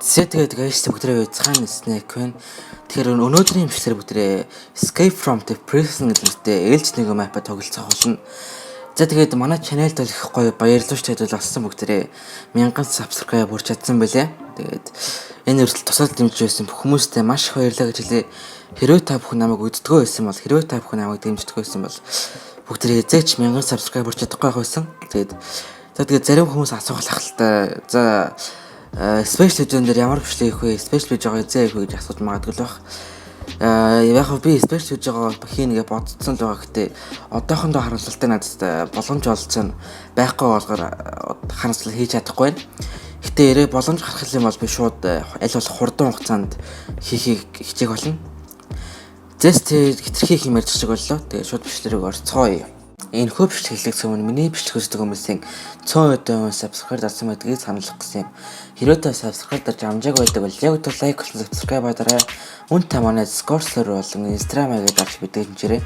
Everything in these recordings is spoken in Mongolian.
Тэгээд guys бүгдрээ цаана Snake байна. Тэгэхээр өнөөдрийн имшгээр бүгдрээ Escape from the Prison гэдэг нэртэй ээлж нэг map тоглолцох болно. За тэгээд манай channelд бол их гоё баярлалаач тэгээд болсон бүгдрээ 1000 subscribe хүрч чадсан байлээ. Тэгээд энэ үртэл тусаад дэмжиж байсан хүмүүстээ маш их баярлалаа гэж хэлье. Хэрвээ та бүхэн намайг үздэггүй байсан бол хэрвээ та бүхэн намайг дэмждэггүй байсан бол бүгдрээ эзээч 1000 subscribe хүрч чадахгүй байсан. Тэгээд зарим хүмүүс асуух ахaltaа. За special video дээр ямар бичлэг хийх вэ? Special video эзээ хийх вэ гэж асууж магадгүй л байх. Яг би special video хийнэ гэж бодсон л байгаа. Гэтэ одоохондоо харамсалтай надад боломж олцсон байхгүй болохоор харамслал хийж чадахгүй байна. Гэтэ эрэ боломж гарах юм бол би шууд аль болох хурдан хугацаанд хийхийг хичээх болно. Зэст хитрхи хэмээр зочиг боллоо. Тэгээ шууд бичлэрийг орцгоё. Энэ хөө бичлэг хэлэх өмнө миний бичлэг үздэг хүмүүсийн 100% subscribe дасан байдгийг сануулгах гэсэн юм. Хэрвээ та subscribe дарж амжааг байдаг бол яг өдөр лайк болон subscribe дараа. Үн та манай Discord server болон Instagram-ыг дарж бидээ хэмжээрэй.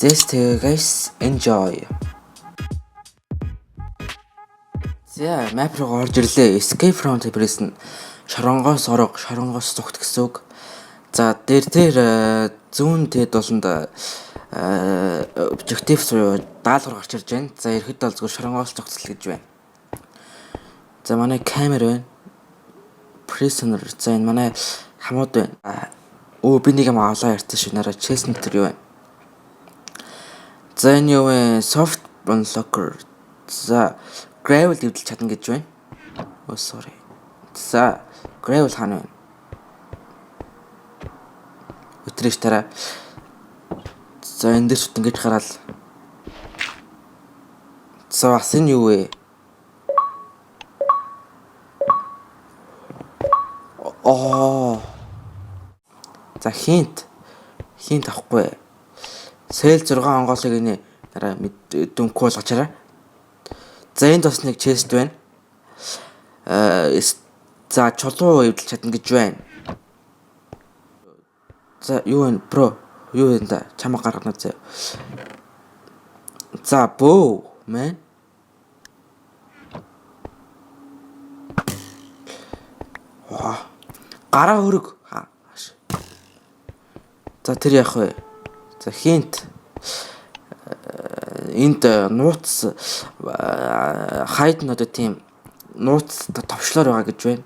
This guys enjoy. За, map руу орж ирлээ. Escape from the Prison. Шоронгоос орог, шоронгоос зүгт гэсэн үг. За, дээр зүүн тэд болонд objective даалгавар гарч ирж байна. За ихэд бол зөвхөн шоронгоос зогцол гэж байна. За манай камер байна. Prisoner. За энэ манай хамууд байна. Би нэг юм авлаа ярьсан шүү. Нараа chestnut юу байна. За энэ юу вэ? Soft unlocker. За gravel дэвдэлж чадна гэж байна. Sorry. За gravel хаана байна? Өтрийш тараа. За энэ дэс ингэж гараал. За бас энэ юу вэ? За хинт авахгүй. Сэл 6 онгоолыг энэ дараа дүнхгүй болгочаарай. За энд бас нэг chest байна. За чулуу эвдэлж чадна гэж байна. За юу вэ бро? Юу вэ да? Чамаа гаргана заа. За бөө мэн. Гараа хөрөг. За тэр яах вэ? За хинт. Энд нууц хайд нь одоо тийм нууц товчлоор байгаа гэж байна.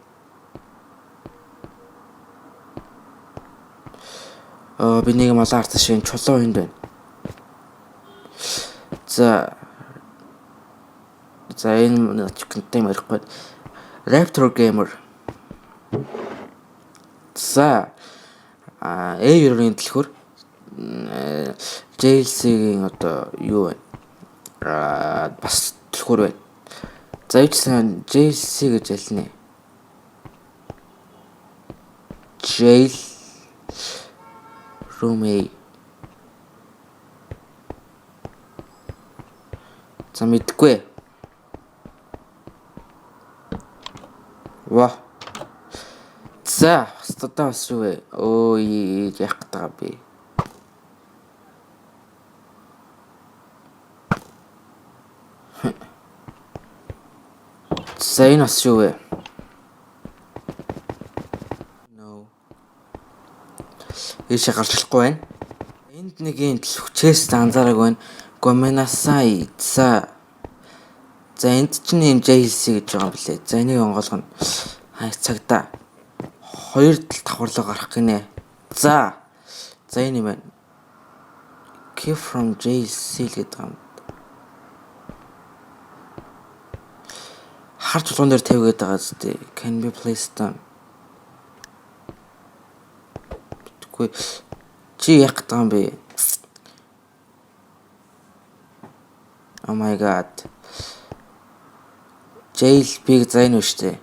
Би нэг малаа харсан шин чулуу энд байна. За энэ чикэнтэй ярихгүй. Raptor Gamer. За A-ийн дэлгүүр JLC-ийн одоо юу вэ? Бас дэлгүүр байна. За ичсэн JLC гэж ялнэ. Jail Room A. За мэдгүй. Ваа. За, хастаа бас юу вэ? Яах гэдэг би. За энэ бас юу вэ? Ийшээ гарч ирэхгүй байна. Энд нэг юм хүчээс анзаараг байна. Гоменасай. За энд чинь юм JLC гэж байгаа юм блэ. За энийг онгоолгоно. Цагтаа 2 давхарлаа гарах гинэ. За энэ юм байна. Keep from JLC гэдэг юм. Харж чулуун дээр тавьгээд байгаа зү. Can be placed down. Чи яах гэдэг юм бэ? Oh my god. Jail big зайн үү штэ.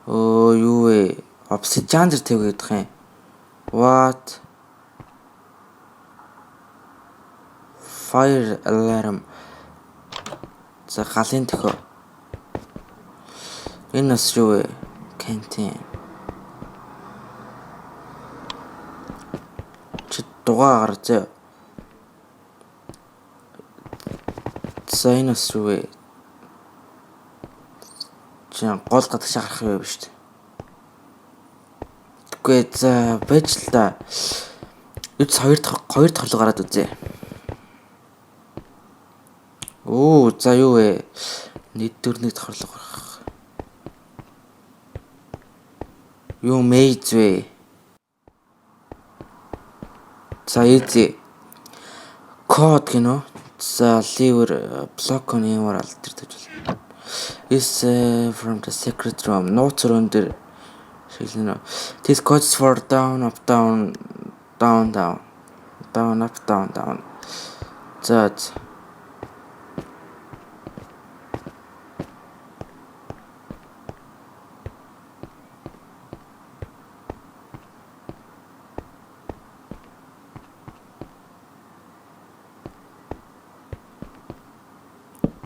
Юу вэ? Obsidian дээр тавьгээд байгаа юм. What? Fire alarm. За галын төхөө. Энэ бас юу вэ? Canteen. Дугаа гарч. За энэ бас юу вэ? чинь гол гадагш гарах юм биш үү? Үгүй за байж л да. Үз хоёр дахь хорлоо гараад үзье. Оо за юу вэ? Нийт 4-1 дахь хорлоо гарах. Юу мейз вэ? За easy. Код гинөө. За liver block on ямар алдартай бол. Is from the secret room. Нууц руу дээр шилнэ. This codes for down up down down down down up down down. За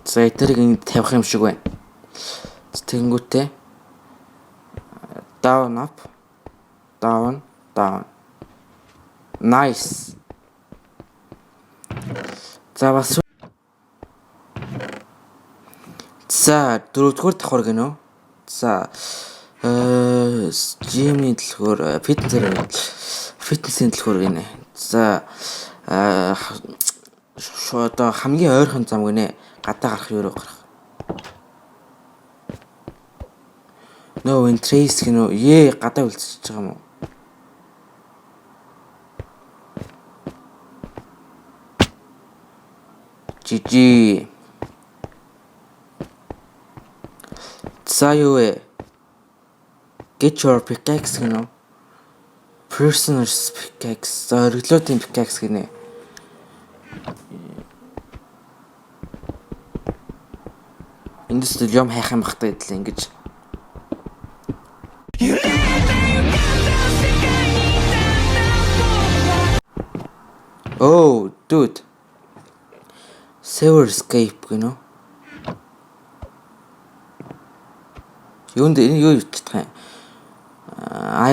за эднийг ингэ тавих юм шиг байна. Тэгэнгүүтээ down up down down. Nice. За бас за дөрөвдүгээр давхар гинөө. За жимийн дэлгүүр фитнесийн дэлгүүр гинэ. За одоо хамгийн ойрхон зам гинэ. Гадаа гарах юу гарах. No interest гинөө. Гадаа үлдчихэж байгаа юм уу? GG. За юу вэ? Get your pickaxe гинөө. Prisoner's pickaxe. За reloading pickaxe гинэ. Эндээс л юм хайх юм бахтай гэдэл ингэж. Oh, dude. Server escape гинөө. Юунд энэ юу ичдэг юм?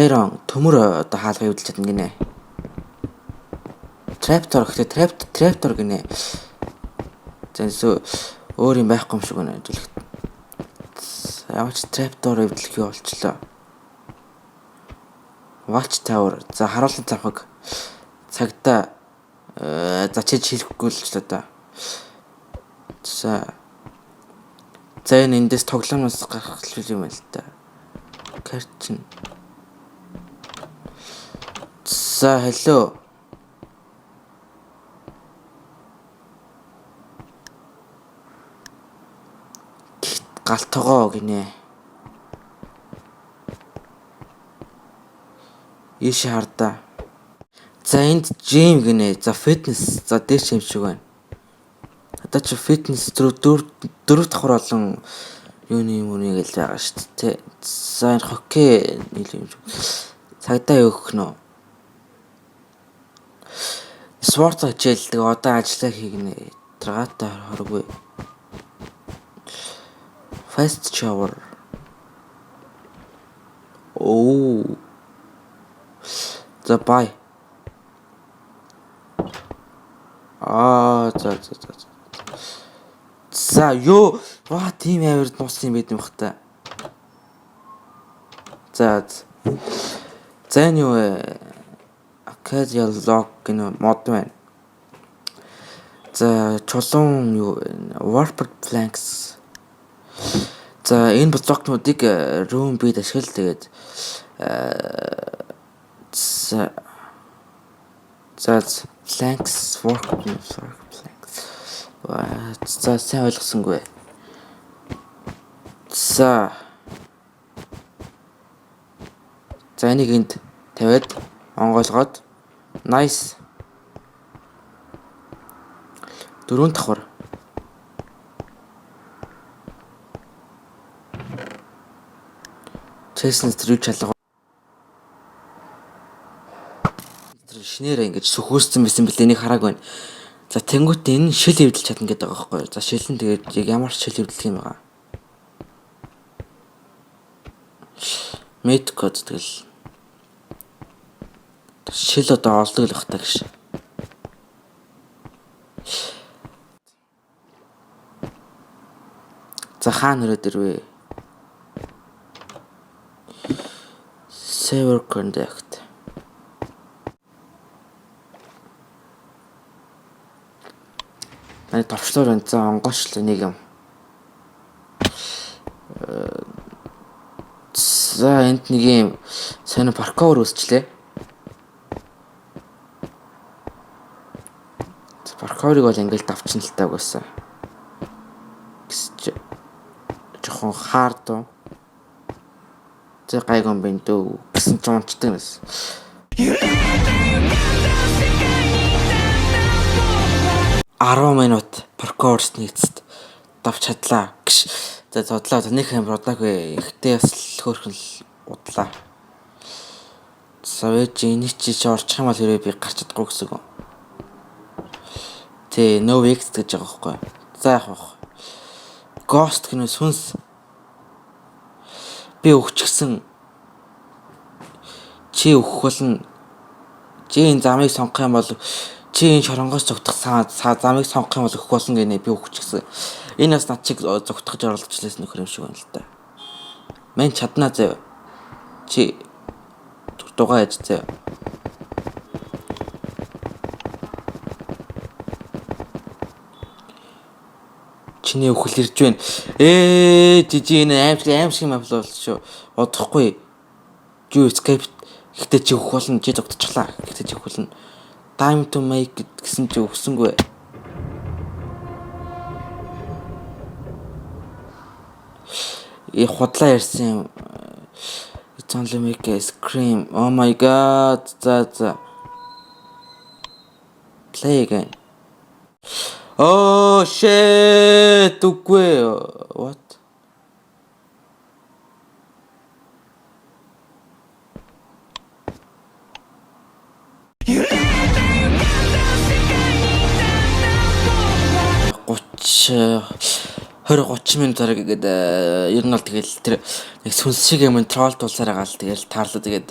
Iron төмөр одоо хаалга явуулж чадна гинэ. Trapdoor гэхдээ trapdoor гинэ. Зэнсүү өөр юм байхгүй юм шиг байна зүйлэгт. Ямар ч trapdoor явуулах юу болчлоо. Watch tower. За харуулсан цавхаг цагтаа зачиж хийхгүй л ч одоо. За энэ эндээс тоглоомоос гарах юм л та. Карчин. За hello. Галтгоо гинэ. Иш хардаа. За энд gym гинэ. За fitness. За дээш юм шиг байна. Одоо чи fitness дөрөв давхар болон юуны юм гэж байгаа шүү дээ. За энэ хоккей нийлэм шиг. Цагдаа юу гэх нөө. Спорт хичээлдэг одоо ажиллаа хийгнэ. Трагаатай хоргүй. Fast shower. Oh. За bye. За. За ёо тим авир нуусан юм байд юм бах та. За энэ юу Acacia log гэнэ мод байна. За чулуун юу warped planks. За энэ блокнуудыг room bid ашигла тэгээд за planks planks. За сайн ойлгосонгүй. За энийг энд тавиад онгойлгоод nice. Дөрөв давхар. Chestnut tree чалга. Шинээр ингэж сөхөөсцөн байсан бэлээ нэг харааг байна. За тэнгуут энэ шил хөвдөлж чадна гэдэг байгаа байхгүй юу? За шилэн тэгээд яг ямар шил хөвдөлх юм байгаа. Mate code тэгэл шил одоо олдог л бах та гэж. За хаана нөрөөд ирвэ? Server contact. Манай товчлоор энэ онгоочлол нэг юм. За энд нэг юм сайн паркур үүсчлээ. Паркурыг бол ингээл давчин л тааг байсан. Гэсч жоохон хаард. Тэ гайгон бин дөө гэсэн ч унцдаг нэс. 10 минут паркурс нийцэд давч чадлаа. За зодлоо нэг юм удаагүй ихтэй бас хөөрхөн удлаа. Савэж энийг чи орчих юм бол хэрэг би гарч чадахгүй гэсэн үг. Тэ no X гэж байгаа байхгүй. За яах вэ? Ghost гэнэ сүнс. Би өгчихсэн. Чи өгөх болно. Чи энэ замыг сонгох юм бол чи энэ шоронгоос зүгтэх замыг сонгох юм бол өгөх болно гэнэ би өгчихсэн. Энэ бас над чиг зүгтгэж оролцчихлээс нөхөр юм шиг байна л та. Мэн чаднаа зав. Чи дугаа яж зав. Чиний өхөл ирж байна. Жижиг энэ аимшиг юм бол шүү. Одохгүй. Юу escape гэхдээ чи өгөх болно. Чи зүгтчихлаа. Гэхдээ чи өгөх болно. Time to make гэсэн чи өгсөнгүй. Худлаа ярьсан юм. It's only make a scream. Oh my god. За. Play again. Oh shit. Үгүй. What? $20 30 минут дараа гээд ер нь бол тэгэл тэр нэг сүнс шиг юм тролл тулсаар байгаа л тэгэл таарлаа тэгээд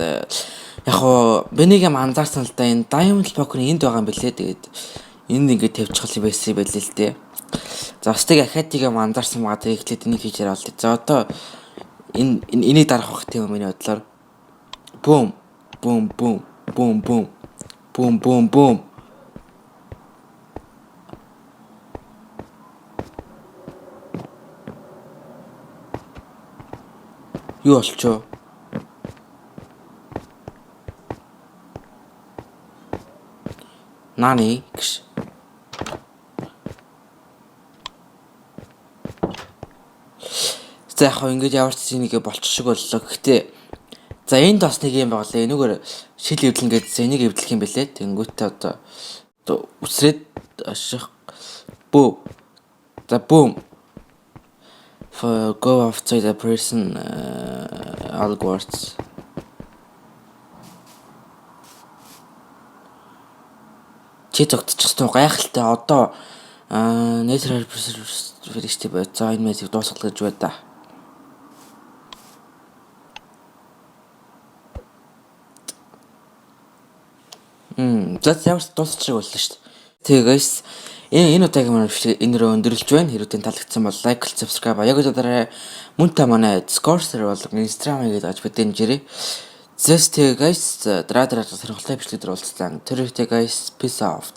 яг хоо би нэг юм анзаарсан л да энэ Diamond Poker-ын энд байгаа юм бэлээ тэгээд энд ингээд тавьчих юм байсан байлээ л дээ. За бас тэг ахатыг юм анзаарсан байгаа тэгээд эхлээд энийг хийж яриа болтой. За одоо энийг дарах бах тийм миний бодлоор boom boom boom boom boom boom boom boom. Юу болчихоо? Нани гэж. За яг ингэж ямар ч зэнийг болчих шиг боллоо. Гэхдээ за энд бас нэг юм байгалаа. Энэгээр шил эвдлэн гэж энийг эвдлэх юм бэлээ. Тэнгүүтээ одоо үсрээд ашиг бөө. За boom. For go after the person Hogwarts. Чи зогтчих тоо гайхалтай одоо natural first бай. За энэ мэсийг дуусгал гэж бай да. За ямар дуусчих боллоо шүү дээ. Тэгээ guys энэ удаагийн манай энэ рүү өндөрлөж байна. Хэрвээ тань таалагдсан бол лайк, subscribe, яг өдрөө мөн та манай Discord server болон Instagram гээд аж бидэн жирээ. Зэстэй guys, дараа сонирхолтой бичлэгээр уулзсан. Тэр ихтэй guys, peace out.